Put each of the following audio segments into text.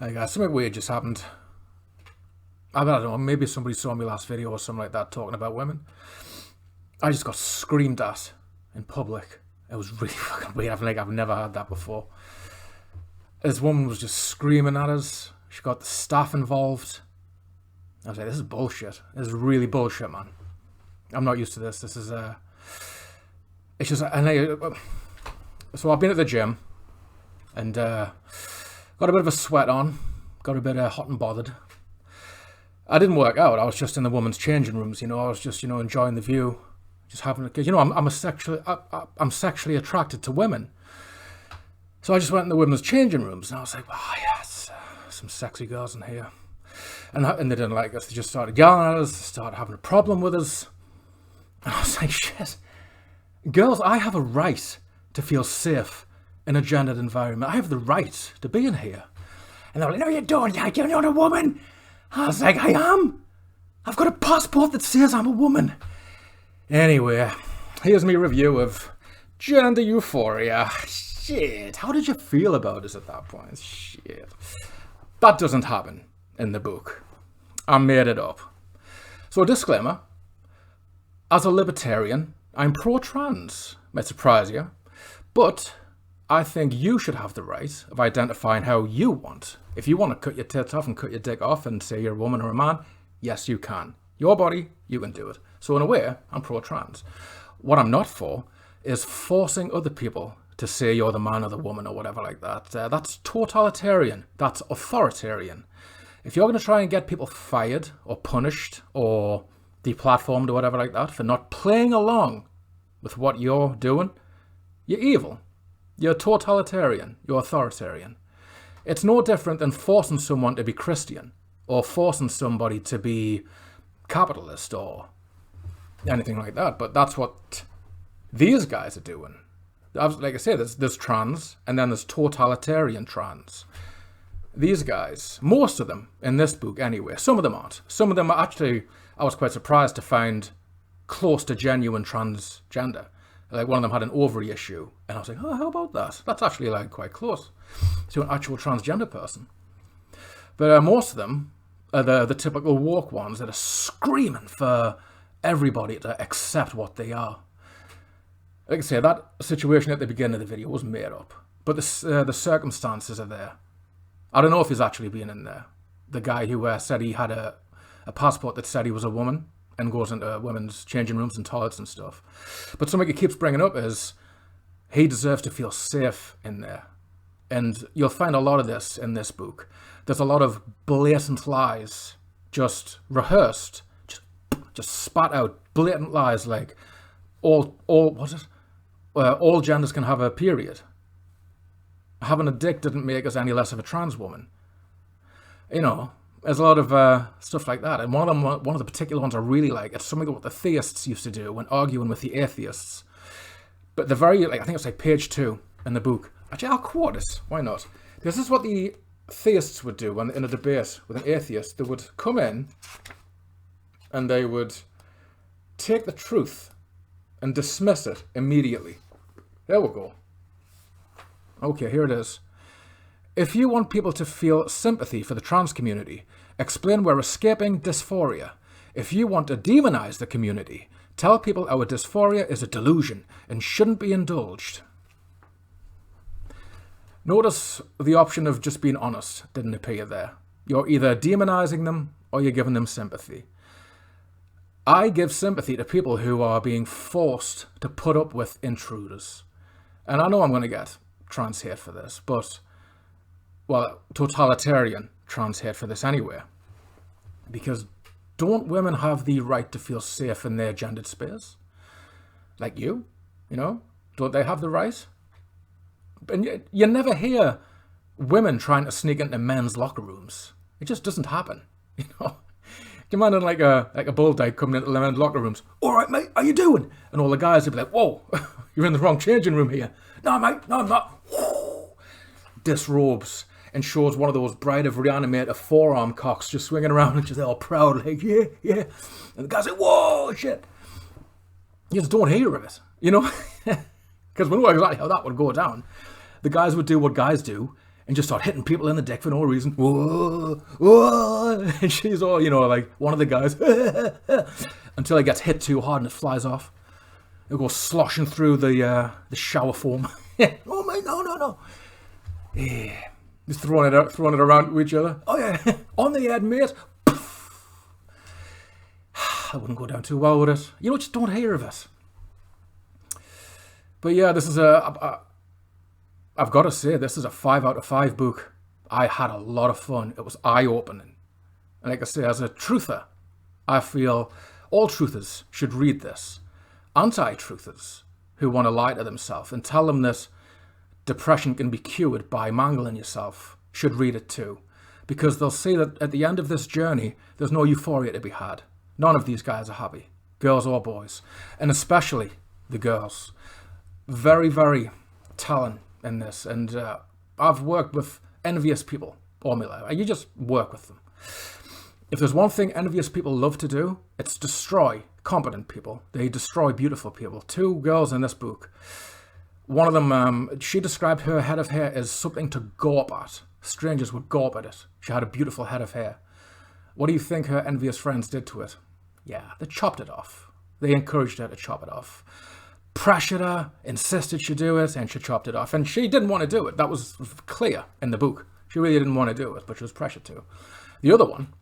Hey guys, something weird just happened. I don't know, maybe somebody saw my last video or something like that talking about women. I just got screamed at in public. It was really fucking weird. I've never had that before. This woman was just screaming at us. She got the staff involved. I was like, this is bullshit. This is really bullshit, man. I'm not used to this. This is, it's just, so I've been at the gym and got a bit of a sweat on, got a bit hot and bothered. I didn't work out. I was just in the women's changing rooms, I was just, enjoying the view, just having a, I'm sexually attracted to women. So I just went in the women's changing rooms and I was like, oh yes, some sexy girls in here. And they didn't like us. They just started yelling at us, started having a problem with us. And I was like, shit, girls, I have a right to feel safe in a gendered environment. I have the right to be in here. And they were like, no, you don't. You're not a woman. I was like, I am. I've got a passport that says I'm a woman. Anyway, here's my review of Gender Euphoria. Shit, how did you feel about us at that point? Shit. That doesn't happen in the book. I made it up. So a disclaimer. As a libertarian, I'm pro-trans. Might surprise you. But I think you should have the right of identifying how you want. If you want to cut your tits off and cut your dick off and say you're a woman or a man, yes, you can. Your body, you can do it. So in a way, I'm pro-trans. What I'm not for is forcing other people to say you're the man or the woman or whatever like that. That's totalitarian. That's authoritarian. If you're going to try and get people fired or punished or deplatformed or whatever like that for not playing along with what you're doing, you're evil. You're totalitarian. You're authoritarian. It's no different than forcing someone to be Christian or forcing somebody to be capitalist or anything like that. But that's what these guys are doing. Like I say, there's trans and then there's totalitarian trans. These guys, most of them in this book anyway, some of them aren't. Some of them are actually, I was quite surprised to find close to genuine transgender. Like one of them had an ovary issue and I was like, oh, how about that? That's actually like quite close to an actual transgender person. But most of them are the typical woke ones that are screaming for everybody to accept what they are. Like I say, that situation at the beginning of the video was made up, but the circumstances are there. I don't know if he's actually been in there. The guy who said he had a passport that said he was a woman and goes into women's changing rooms and toilets and stuff. But something he keeps bringing up is he deserves to feel safe in there. And you'll find a lot of this in this book. There's a lot of blatant lies, just rehearsed, just spat out blatant lies like all genders can have a period. Having a dick didn't make us any less of a trans woman. There's a lot of stuff like that. And one of the particular ones I really like, it's something what the theists used to do when arguing with the atheists. But the very, I think it's like page 2 in the book. Actually, I'll quote this. Why not? This is what the theists would do when in a debate with an atheist. They would come in and they would take the truth and dismiss it immediately. There we go. Okay, here it is. If you want people to feel sympathy for the trans community, explain we're escaping dysphoria. If you want to demonize the community, tell people our dysphoria is a delusion and shouldn't be indulged. Notice the option of just being honest didn't appear there. You're either demonizing them or you're giving them sympathy. I give sympathy to people who are being forced to put up with intruders. And I know I'm going to get trans hate for this, but, well, totalitarian trans hate for this anyway. Because don't women have the right to feel safe in their gendered space? Like you, Don't they have the right? And you never hear women trying to sneak into men's locker rooms. It just doesn't happen, Can you imagine like a bull dyke coming into the men's locker rooms? All right, mate, how you doing? And all the guys would be like, whoa, you're in the wrong changing room here. No, mate, no, I'm not. Disrobes and shows one of those Bride of Reanimator forearm cocks just swinging around and just all proud, like, yeah, yeah. And the guy's like, whoa, shit. You just don't hear of it, Because we know exactly how that would go down. The guys would do what guys do and just start hitting people in the dick for no reason. Whoa, whoa. And she's all, like one of the guys, until it gets hit too hard and it flies off. It'll go sloshing through the shower foam. Oh my, no. Yeah. Just throwing it around to each other. Oh yeah, on the head, mate. That wouldn't go down too well, would it? Just don't hear of it. But yeah, this is I've got to say, this is a 5 out of 5 book. I had a lot of fun. It was eye-opening. And like I say, as a truther, I feel all truthers should read this. Anti-truthers who want to lie to themselves and tell them that depression can be cured by mangling yourself should read it too. Because they'll see that at the end of this journey, there's no euphoria to be had. None of these guys are happy, girls or boys. And especially the girls. Very, very talented in this, and I've worked with envious people all my life. You just work with them. If there's one thing envious people love to do, it's destroy competent people. They destroy beautiful people. 2 girls in this book. One of them, she described her head of hair as something to gawp at. Strangers would gawp at it. She had a beautiful head of hair. What do you think her envious friends did to it? Yeah, they chopped it off. They encouraged her to chop it off. Pressured her, insisted she do it, and she chopped it off. And she didn't want to do it. That was clear in the book. She really didn't want to do it, but she was pressured to. The other one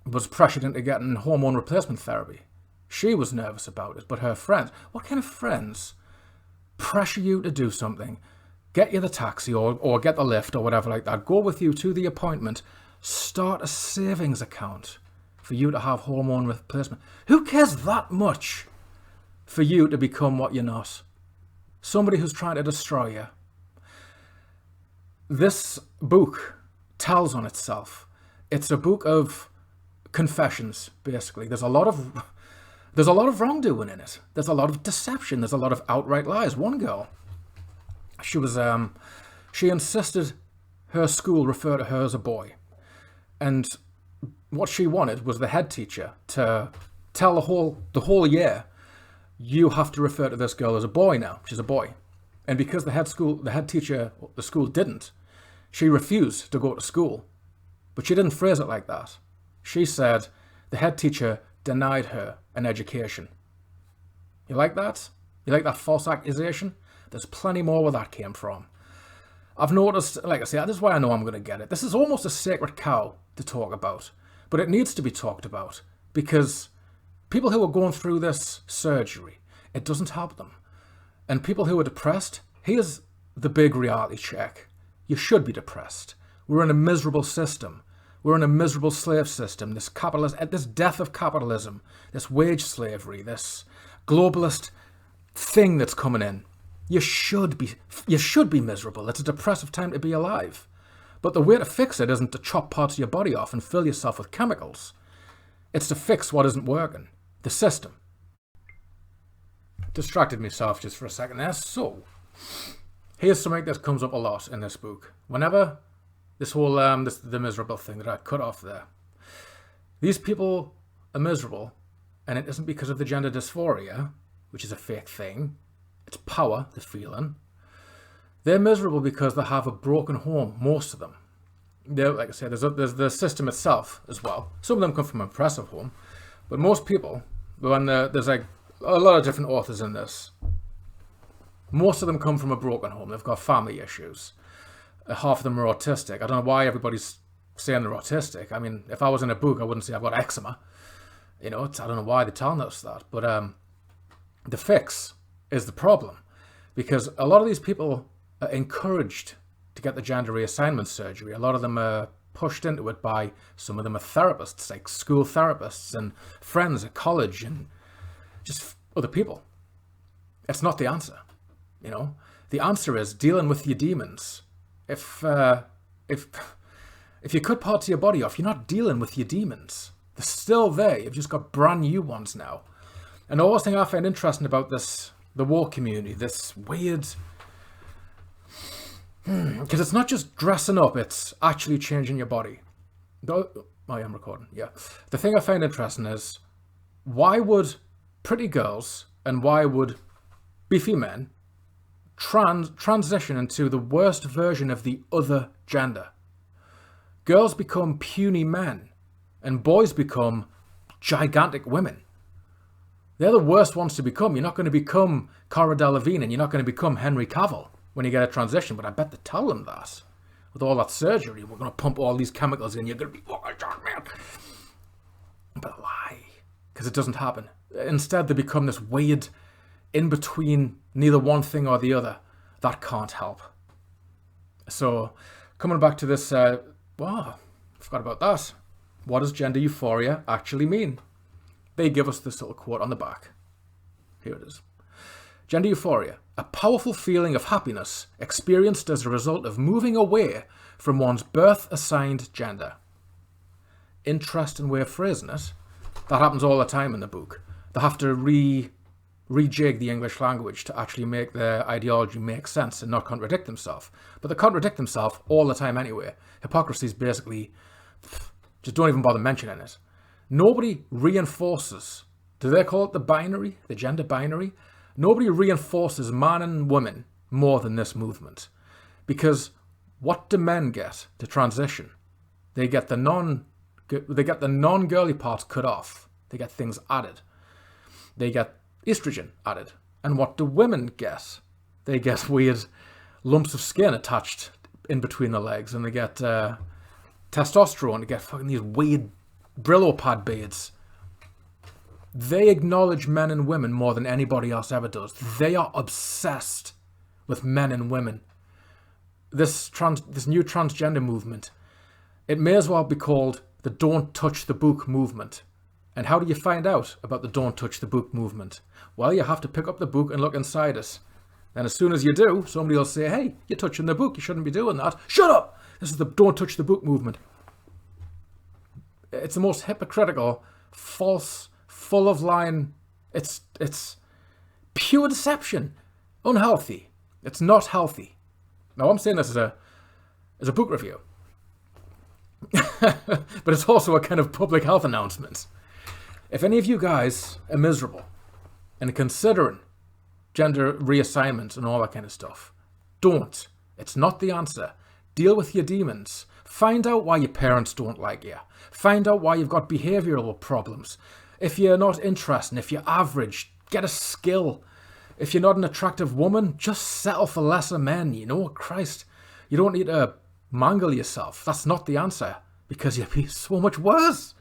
was pressured into getting hormone replacement therapy. She was nervous about it, but her friends, what kind of friends pressure you to do something, get you the taxi or get the lift or whatever like that, go with you to the appointment, start a savings account for you to have hormone replacement? Who cares that much for you to become what you're not? Somebody who's trying to destroy you. This book tells on itself. It's a book of confessions, basically. There's a lot of wrongdoing in it. There's a lot of deception. There's a lot of outright lies. One girl, she insisted her school refer to her as a boy. And what she wanted was the head teacher to tell the whole year, you have to refer to this girl as a boy now. She's a boy. And because the head teacher, the school didn't, she refused to go to school. But she didn't phrase it like that. She said the head teacher denied her an education. You like that? You like that false accusation? There's plenty more where that came from. I've noticed, like I say, this is why I know I'm going to get it. This is almost a sacred cow to talk about. But it needs to be talked about because people who are going through this surgery, it doesn't help them. And people who are depressed, here's the big reality check. You should be depressed. We're in a miserable system. We're in a miserable slave system. This death of capitalism, this wage slavery, this globalist thing that's coming in. You should be miserable. It's a depressive time to be alive. But the way to fix it isn't to chop parts of your body off and fill yourself with chemicals. It's to fix what isn't working. The system. Distracted myself just for a second there. So, here's something that comes up a lot in this book. Whenever this whole, the miserable thing that I cut off there. These people are miserable, and it isn't because of the gender dysphoria, which is a fake thing. It's power, the feeling. They're miserable because they have a broken home, most of them. Like I said, there's the system itself as well. Some of them come from an oppressive home, but most people, there's like a lot of different authors in this. Most of them come from a broken home. They've got family issues. Half of them are autistic. I don't know why everybody's saying they're autistic. I mean, if I was in a book, I wouldn't say I've got eczema. I don't know why they're telling us that. But the fix is the problem. Because a lot of these people are encouraged to get the gender reassignment surgery. A lot of them are pushed into it by, some of them are therapists, like school therapists and friends at college and just other people. It's not the answer, The answer is dealing with your demons. If you cut parts of your body off, you're not dealing with your demons. They're still there. You've just got brand new ones now. And the always thing I find interesting about the woke community, this weird, because it's not just dressing up, it's actually changing your body. I am recording, yeah. The thing I find interesting is, why would pretty girls and why would beefy men transition into the worst version of the other gender. Girls become puny men, and boys become gigantic women. They're the worst ones to become. You're not going to become Cara Delevingne, and you're not going to become Henry Cavill when you get a transition, but I bet they tell them that. With all that surgery, we're going to pump all these chemicals in, you're going to be fucking shot, man. But a lie, because it doesn't happen. Instead, they become this weird in between neither one thing or the other. That can't help. So, coming back to this, forgot about that. What does gender euphoria actually mean? They give us this little quote on the back. Here it is. Gender euphoria, a powerful feeling of happiness experienced as a result of moving away from one's birth-assigned gender. Interesting way of phrasing it. That happens all the time in the book. They have to rejig the English language to actually make their ideology make sense and not contradict themselves. But they contradict themselves all the time anyway. Hypocrisy is basically, just don't even bother mentioning it. Nobody reinforces, do they call it the binary, the gender binary? Nobody reinforces man and woman more than this movement. Because what do men get to transition? They get the non-girly parts cut off. They get things added. They get estrogen added. And what do women get? They get weird lumps of skin attached in between the legs, and they get testosterone. They get fucking these weird Brillo pad beards. They acknowledge men and women more than anybody else ever does. They are obsessed with men and women. This new transgender movement, it may as well be called the Don't Touch the Book movement. And how do you find out about the Don't Touch the Book movement? Well, you have to pick up the book and look inside it. And as soon as you do, somebody will say, hey, you're touching the book. You shouldn't be doing that. Shut up! This is the Don't Touch the Book movement. It's the most hypocritical, false, full of lying. It's pure deception. Unhealthy. It's not healthy. Now, I'm saying this as a book review. But it's also a kind of public health announcement. If any of you guys are miserable and considering gender reassignment and all that kind of stuff, don't. It's not the answer. Deal with your demons. Find out why your parents don't like you. Find out why you've got behavioural problems. If you're not interesting, if you're average, get a skill. If you're not an attractive woman, just settle for lesser men, you know? Christ, you don't need to mangle yourself. That's not the answer, because you'll be so much worse.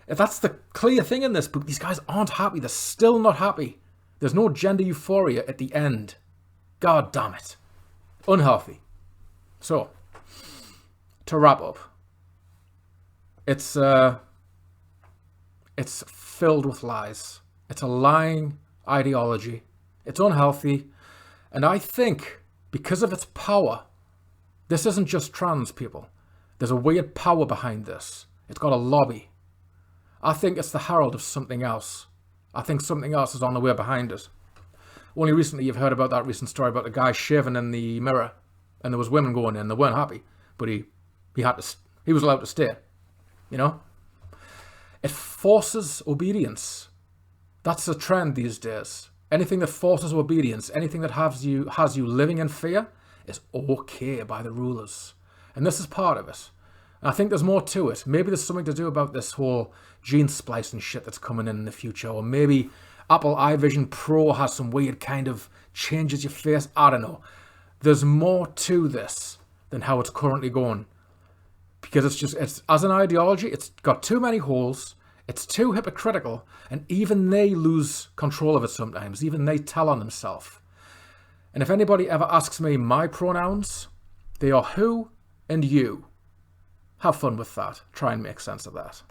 That's the clear thing in this book. These guys aren't happy. They're still not happy. There's no gender euphoria at the end. God damn it. Unhealthy. So, to wrap up, it's filled with lies. It's a lying ideology. It's unhealthy. And I think because of its power, this isn't just trans people. There's a weird power behind this. It's got a lobby. I think it's the herald of something else. I think something else is on the way behind it. Only recently you've heard about that recent story about the guy shaving in the mirror, and there was women going in. They weren't happy, but he was allowed to stay. You know? It forces obedience. That's a trend these days. Anything that forces obedience, anything that has you living in fear, is okay by the rulers. And this is part of it. And I think there's more to it. Maybe there's something to do about this whole gene splicing shit that's coming in the future. Or maybe Apple iVision Pro has some weird kind of changes your face. I don't know. There's more to this than how it's currently going. Because it's as an ideology, it's got too many holes. It's too hypocritical. And even they lose control of it sometimes. Even they tell on themselves. And if anybody ever asks me my pronouns, they are who and you. Have fun with that. Try and make sense of that.